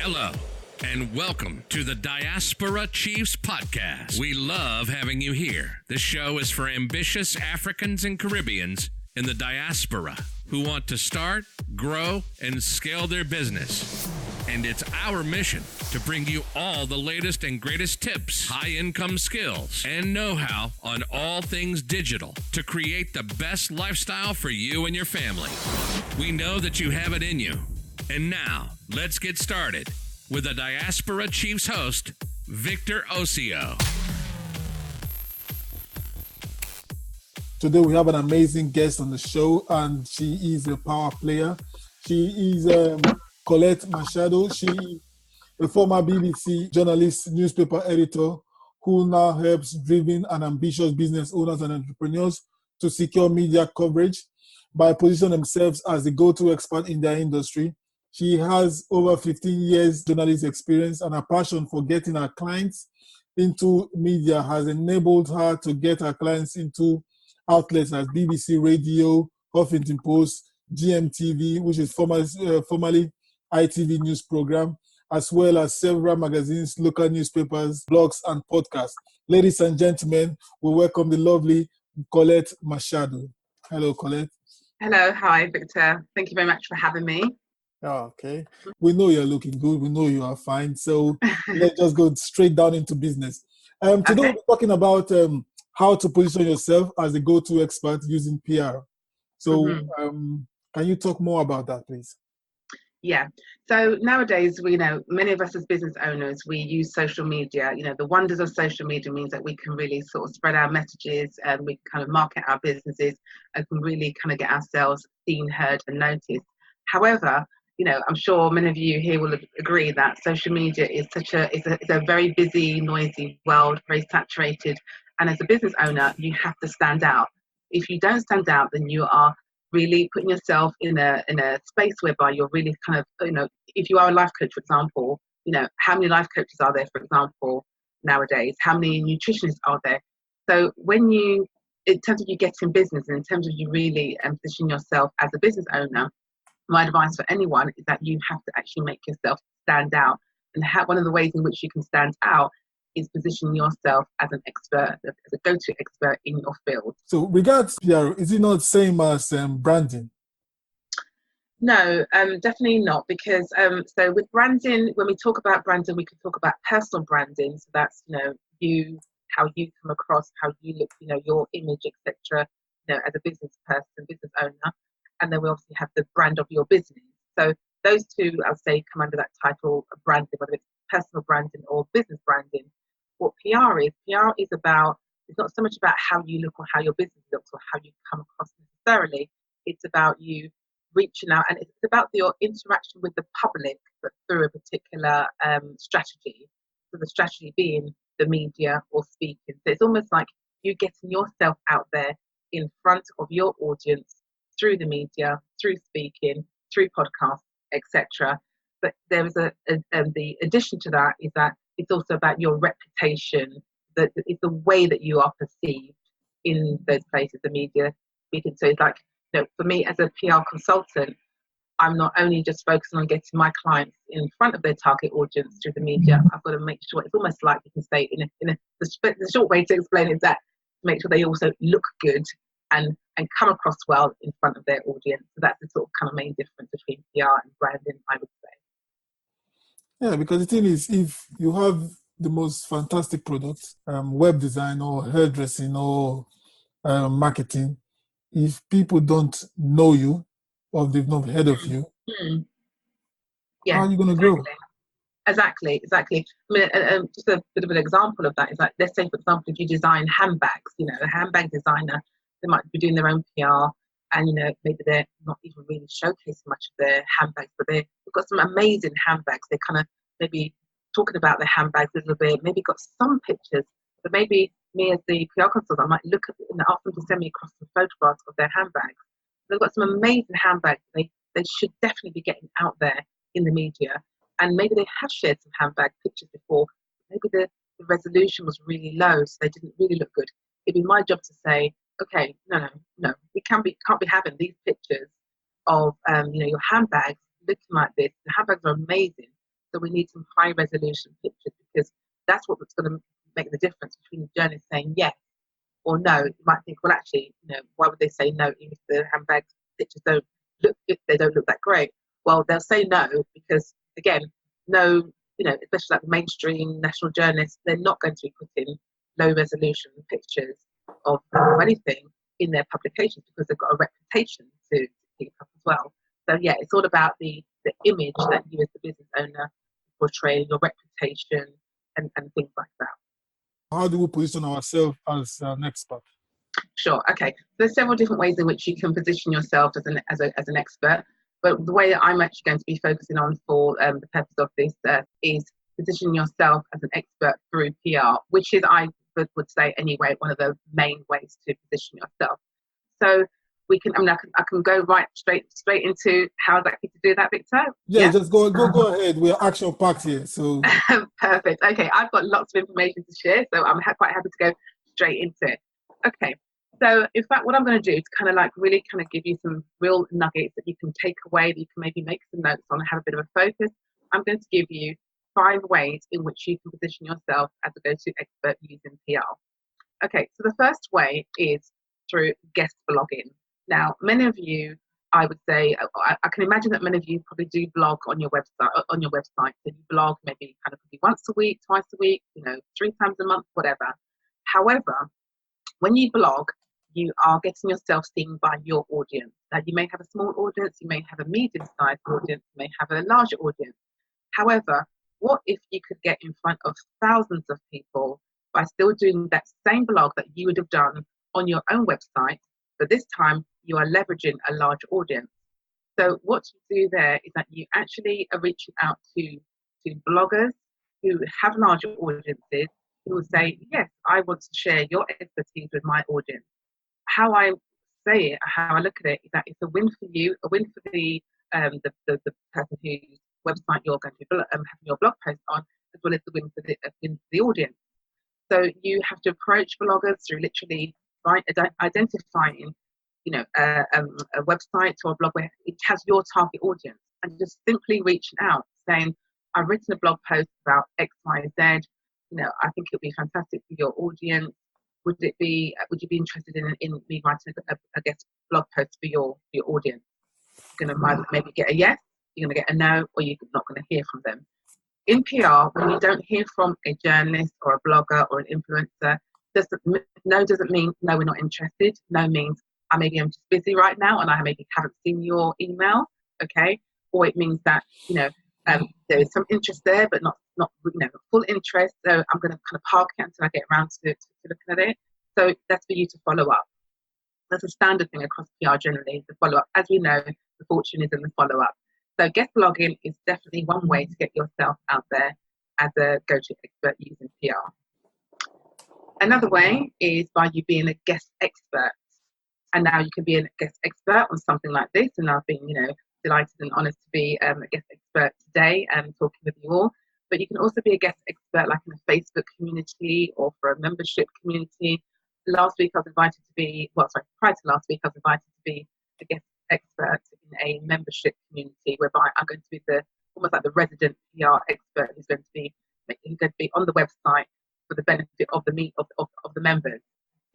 Hello, and welcome to the Diaspora Chiefs Podcast. We love having you here. This show is for ambitious Africans and Caribbeans in the diaspora who want to start, grow, and scale their business. And it's our mission to bring you all the latest and greatest tips, high-income skills, and know-how on all things digital to create the best lifestyle for you and your family. We know that you have it in you. And now, let's get started with the Diaspora Chiefs host, Victor Osio. Today we have an amazing guest on the show, and she is a power player. She is Colette Machado. She is a former BBC journalist, newspaper editor, who now helps driven and ambitious business owners and entrepreneurs to secure media coverage by positioning themselves as the go-to expert in their industry. She has over 15 years journalist experience, and her passion for getting her clients into media has enabled her to get her clients into outlets as BBC Radio, Huffington Post, GMTV, which is formerly ITV news program, as well as several magazines, local newspapers, blogs, and podcasts. Ladies and gentlemen, we welcome the lovely Colette Machado. Hello, Colette. Hello. Hi, Victor. Thank you very much for having me. Oh, okay. We know you're looking good. We know you are fine. So let's just go straight down into business. Today we're talking about how to position yourself as a go-to expert using PR. So can you talk more about that, please? Yeah. So nowadays, we know many of us as business owners, we use social media. You know, the wonders of social media means that we can really sort of spread our messages and we can kind of market our businesses and can really kind of get ourselves seen, heard, and noticed. However, you know, I'm sure many of you here will agree that social media is it's a very busy, noisy world, very saturated. And as a business owner, you have to stand out. If you don't stand out, then you are really putting yourself in a space whereby you're really kind of, you know, if you are a life coach, for example, you know, how many life coaches are there, for example, nowadays? How many nutritionists are there? So in terms of you getting business and in terms of you really position yourself as a business owner, my advice for anyone is that you have to actually make yourself stand out. And one of the ways in which you can stand out is positioning yourself as an expert, as a go-to expert in your field. So regards PR, is it not same as branding? No, definitely not. Because so with branding, when we talk about branding, we can talk about personal branding. So that's, you know, how you come across, how you look, you know, your image, etc. You know, as a business person, business owner. And then we obviously have the brand of your business. So those two, I would say, come under that title of branding, whether it's personal branding or business branding. What PR is about, it's not so much about how you look or how your business looks or how you come across necessarily. It's about you reaching out, and it's about your interaction with the public, but through a particular strategy. So the strategy being the media or speaking. So it's almost like you getting yourself out there in front of your audience through the media, through speaking, through podcasts, etc. But there is the addition to that is that it's also about your reputation, that it's the way that you are perceived in those places, the media speaking. So it's like, you know, for me as a PR consultant, I'm not only just focusing on getting my clients in front of their target audience through the media. I've got to make sure, it's almost like you can say the short way to explain is that make sure they also look good and come across well in front of their audience. So that's the sort of kind of main difference between PR and branding, I would say. Yeah, because the thing is, if you have the most fantastic products, web design or hairdressing or marketing, if people don't know you or they've not heard of you, yeah, how are you going to grow? Exactly. I mean, just a bit of an example of that is like, let's say, for example, if you design handbags, you know, a handbag designer, they might be doing their own PR, and, you know, maybe they're not even really showcasing much of their handbags, but they've got some amazing handbags. They're kind of maybe talking about their handbags a little bit, maybe got some pictures, but maybe me as the PR consultant, I might look at it and ask them to send me across some photographs of their handbags. They've got some amazing handbags. They should definitely be getting out there in the media. And maybe they have shared some handbag pictures before. Maybe the resolution was really low, so they didn't really look good. It'd be my job to say, okay, no, we can't be having these pictures of you know, your handbags looking like this. The handbags are amazing, So we need some high resolution pictures, because that's what's going to make the difference between the journalist saying yes or no. You might think, well, actually, why would they say no even if the handbag pictures don't look, if they don't look that great? Well, they'll say no because, again, no, especially like the mainstream national journalists, they're not going to be putting low resolution pictures of anything in their publications because they've got a reputation to keep up as well. So yeah, it's all about the image that you as the business owner portray, your reputation, and things like that. How do we position ourselves as an expert? Sure. Okay. There's several different ways in which you can position yourself as an expert. But the way that I'm actually going to be focusing on for the purpose of this is positioning yourself as an expert through PR, which is, I would say anyway, one of the main ways to position yourself. So we can, I can go straight into how exactly to do that, Victor. Yeah, just go ahead. We're action packed here, so perfect. Okay, I've got lots of information to share, so I'm quite happy to go straight into it. Okay, so in fact, what I'm going to do is kind of like really kind of give you some real nuggets that you can take away, that you can maybe make some notes on, have a bit of a focus. I'm going to give you 5 ways in which you can position yourself as a go-to expert using PR. Okay, so the first way is through guest blogging. Now, many of you, I would say, I can imagine that many of you probably do blog on your website. So you blog maybe kind of once a week, twice a week, 3 times a month, whatever. However, when you blog, you are getting yourself seen by your audience. Now, you may have a small audience, you may have a medium-sized audience, you may have a larger audience. However, what if you could get in front of thousands of people by still doing that same blog that you would have done on your own website, but this time you are leveraging a large audience? So what you do there is that you actually are reaching out to bloggers who have larger audiences, who will say, yes, I want to share your expertise with my audience. How I say it, how I look at it, is that it's a win for you, a win for the person whose website you're going to be having your blog post on, as well as the win for the audience. So you have to approach bloggers through literally identifying, a website or a blog where it has your target audience, and just simply reaching out, saying, I've written a blog post about X, Y, Z. I think it would be fantastic for your audience. Would you be interested in me writing a guest blog post for your audience? You're going to maybe get a yes, you're going to get a no, or you're not going to hear from them. In PR, when you don't hear from a journalist or a blogger or an influencer, no doesn't mean no, we're not interested. No means I'm just busy right now and I maybe haven't seen your email, okay? Or it means that, there is some interest there, but not full interest. So I'm going to kind of park it until I get around to looking at it. So that's for you to follow up. That's a standard thing across PR generally, the follow up. As we know, the fortune is in the follow up. So guest blogging is definitely one way to get yourself out there as a go-to expert using PR. Another way is by you being a guest expert. And now you can be a guest expert on something like this. And I've been, delighted and honoured to be a guest expert today and talking with you all. But you can also be a guest expert like in a Facebook community or for a membership community. Prior to last week, I was invited to be a guest expert in a membership community whereby I'm going to be almost like the resident PR expert who's going to be on the website for the benefit of the members.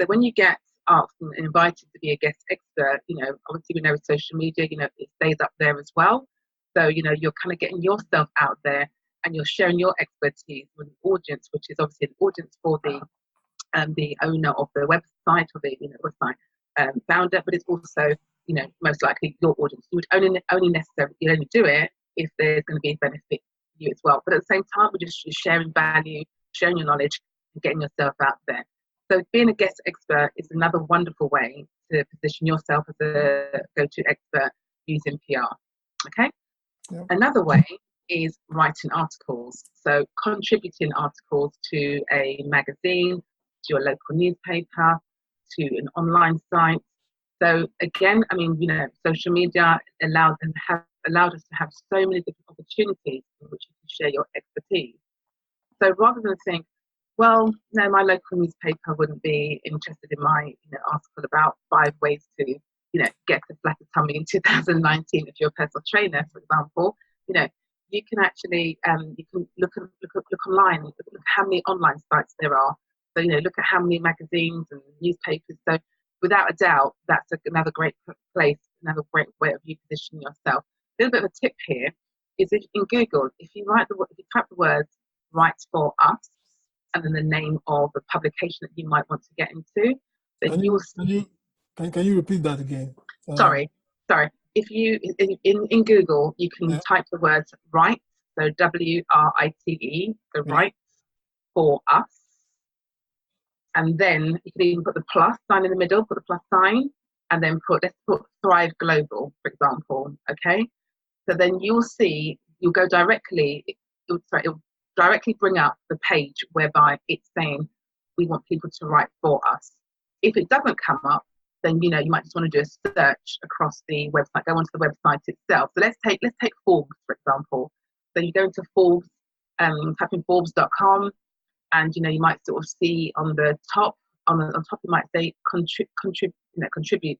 So when you get asked and invited to be a guest expert, obviously we know with social media, it stays up there as well. So, you're kind of getting yourself out there and you're sharing your expertise with an audience, which is obviously an audience for the owner of the website or the website founder, but it's also, most likely your audience. You would only do it if there's going to be a benefit for you as well. But at the same time, we're just sharing value, sharing your knowledge, and getting yourself out there. So being a guest expert is another wonderful way to position yourself as a go-to expert using PR. Okay. Yeah. Another way is writing articles. So contributing articles to a magazine, to a local newspaper, to an online site. So again, social media allowed us to have so many different opportunities in which you can share your expertise. So rather than think, well, no, my local newspaper wouldn't be interested in my article about 5 ways to, get a flatter tummy in 2019 if you're a personal trainer, for example. you can actually you can look online, look at how many online sites there are. So look at how many magazines and newspapers. So without a doubt, that's another great place, another great way of you positioning yourself. A little bit of a tip here is if in Google, if you type the words "right for us" and then the name of the publication that you might want to get into, then can you repeat that again? Sorry. If you in Google, you can type the words "right," so WRITE, so "right for us," and then you can even put the plus sign in the middle, put the plus sign, and then let's put Thrive Global, for example. Okay, so then you'll go directly. It'll directly bring up the page whereby it's saying we want people to write for us. If it doesn't come up, then you might just want to do a search across the website, go onto the website itself. So let's take Forbes, for example. So you go into Forbes, type in Forbes.com, and you might sort of see on the top, on top you might say contribute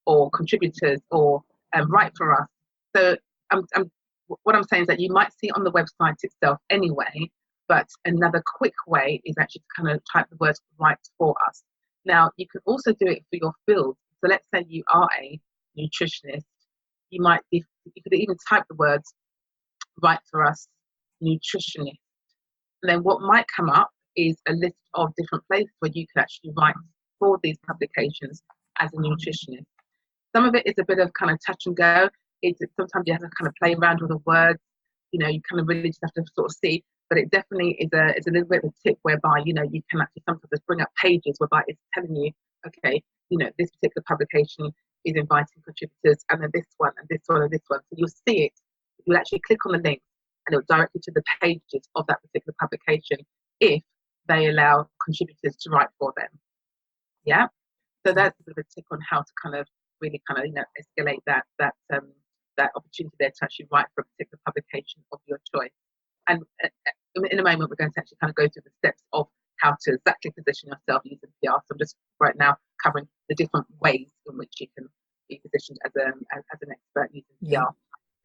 or contributors or write for us. So what I'm saying is that you might see on the website itself anyway, but another quick way is actually to kind of type the words "write for us." Now, you can also do it for your field. So let's say you are a nutritionist. You could even type the words "write for us, nutritionist." And then what might come up is a list of different places where you could actually write for these publications as a nutritionist. Some of it is a bit of kind of touch and go. Sometimes you have to kind of play around with the words. You kind of really just have to sort of see. But it definitely is a little bit of a tip whereby you can actually sometimes just bring up pages whereby it's telling you, okay, this particular publication is inviting contributors, and then this one and this one and this one. So you'll see it. You'll actually click on the link, and it'll direct you to the pages of that particular publication if they allow contributors to write for them. Yeah. So that's a bit of a tip on how to kind of really kind of escalate that opportunity there to actually write for a particular publication of your choice. And in a moment, we're going to actually kind of go through the steps of how to exactly position yourself using PR. So I'm just right now covering the different ways in which you can be positioned as an expert using PR.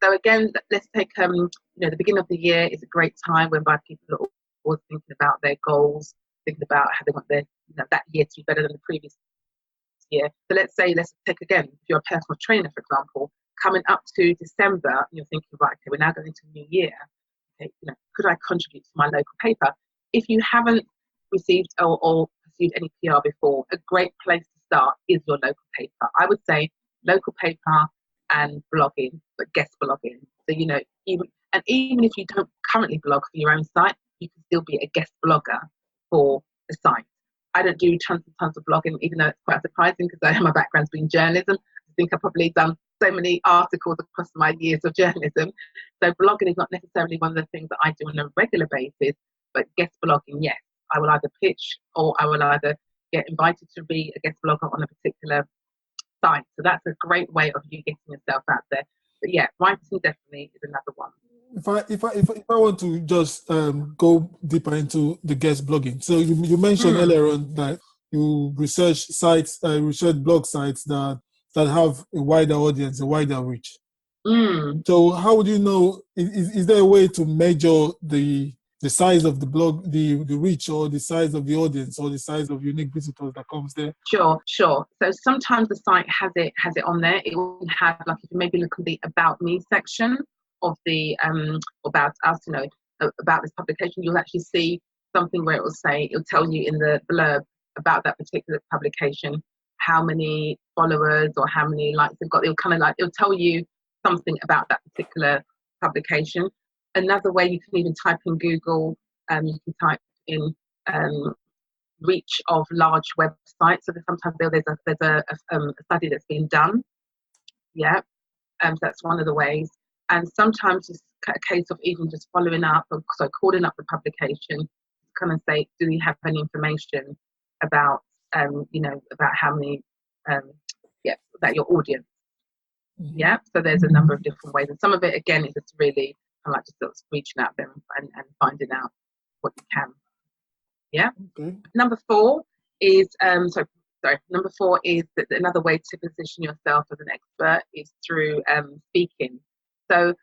So again, let's take the beginning of the year is a great time whereby people are always thinking about their goals, thinking about how they want their that year to be better than the previous year. So let's take again, if you're a personal trainer, for example, coming up to December, and you're thinking, right, okay, we're now going into a new year. Okay, could I contribute to my local paper? If you haven't received or pursued any PR before, a great place to start is your local paper. I would say local paper and blogging, but guest blogging. So even if you don't currently blog for your own site, you can still be a guest blogger for the site. I don't do tons and tons of blogging, even though it's quite surprising because my background's been journalism. I think I've probably done so many articles across my years of journalism. So blogging is not necessarily one of the things that I do on a regular basis, but guest blogging, yes. I will either pitch or I will either get invited to be a guest blogger on a particular site. So that's a great way of you getting yourself out there. But yeah, writing definitely is another one. If I want to just go deeper into the guest blogging, so you mentioned earlier on that you research blog sites that have a wider audience, a wider reach. So how would you know? Is there a way to measure the size of the blog, the reach, or the size of the audience, or the size of unique visitors that comes there? Sure. So sometimes the site has it on there. It will have, like, if you maybe look at the About Me section of the About Us, about this publication, you'll actually see something where it'll tell you in the blurb about that particular publication how many followers or how many likes they've got. It'll tell you something about that particular publication. Another way, you can even type in Google, you can type in reach of large websites. So sometimes there's a study that's been done. Yeah, so that's one of the ways. And sometimes it's a case of even just following up, so calling up the publication, kind of say, do you have any information about, about how many, about your audience? Yeah, so there's a number of different ways. And some of it, again, is just really kind of just sort of reaching out them and finding out what you can. Yeah. Okay. Number four is that another way to position yourself as an expert is through speaking. So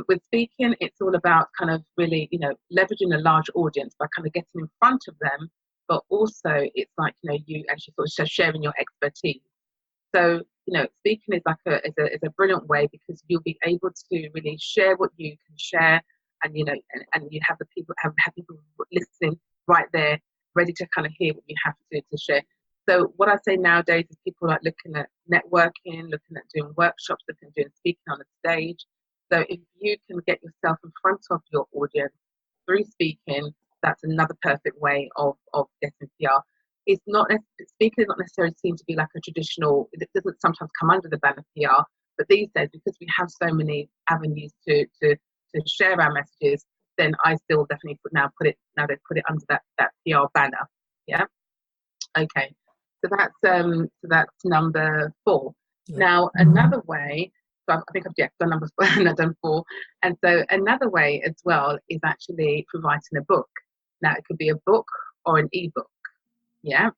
With speaking, it's all about kind of really, leveraging a large audience by kind of getting in front of them, but also it's like, you actually sort of sharing your expertise. So, speaking is like is a brilliant way because you'll be able to really share what you can share, and and you have the people have people listening right there, ready to kind of hear what you have to share. So what I say nowadays is people like looking at networking, looking at doing workshops, looking at doing speaking on a stage. So if you can get yourself in front of your audience through speaking, that's another perfect way of getting PR. It's not speaking is not necessarily seen to be like a traditional. It doesn't sometimes come under the banner PR, but these days because we have so many avenues to share our messages, then I still definitely put it under that PR banner. Yeah. Okay. So that's number 4. Yeah. Now another way. So I think I've done number 4 and I've done 4. And so another way as well is actually writing a book. Now it could be a book or an ebook. Yeah.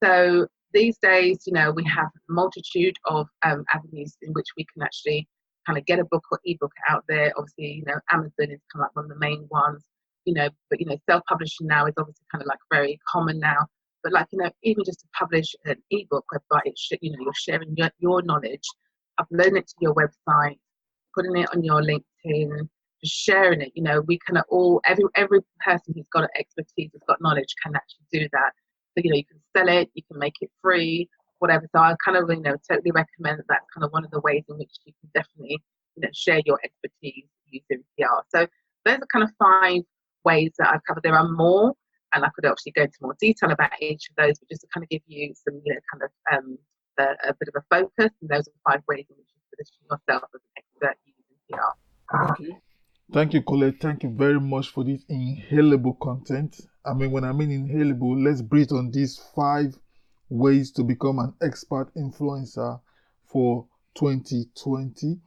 So these days, we have a multitude of avenues in which we can actually kind of get a book or ebook out there. Obviously, Amazon is kind of like one of the main ones, but self-publishing now is obviously kind of like very common now. But like, even just to publish an ebook whereby you're sharing your knowledge, uploading it to your website, putting it on your LinkedIn, just sharing it. We can all, every person who's got expertise, who's got knowledge, can actually do that. So you can sell it, you can make it free, whatever. So I kind of totally recommend that. That's kind of one of the ways in which you can definitely share your expertise using PR. So those are kind of 5 ways that I've covered. There are more, and I could actually go into more detail about each of those, but just to kind of give you some kind of a bit of a focus. And those are 5 ways in which you position yourself as an expert using PR. Okay. Thank you, Colette. Thank you very much for this inhalable content. I mean, when I mean inhalable, let's breathe on these 5 ways to become an expert influencer for 2020.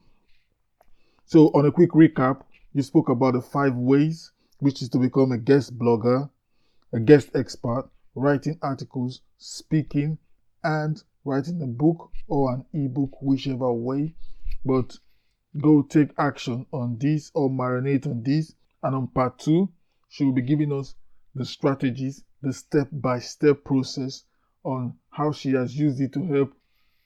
So, on a quick recap, you spoke about the 5 ways, which is to become a guest blogger, a guest expert, writing articles, speaking, and writing a book or an ebook, whichever way. But go take action on this or marinate on this. And on part 2, she will be giving us the strategies, the step-by-step process on how she has used it to help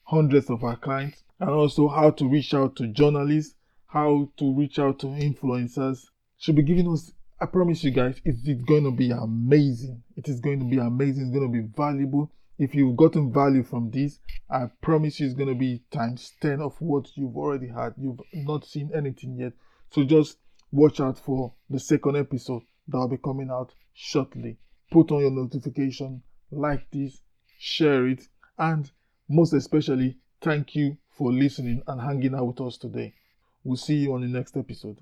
hundreds of our clients, and also how to reach out to journalists, how to reach out to influencers. She'll be giving us, I promise you guys, it's going to be amazing. It is going to be amazing. It's going to be valuable. If you've gotten value from this, I promise you it's going to be times 10 of what you've already had. You've not seen anything yet. So just watch out for the second episode that will be coming out shortly. Put on your notification, like this, share it, and most especially, thank you for listening and hanging out with us today. We'll see you on the next episode.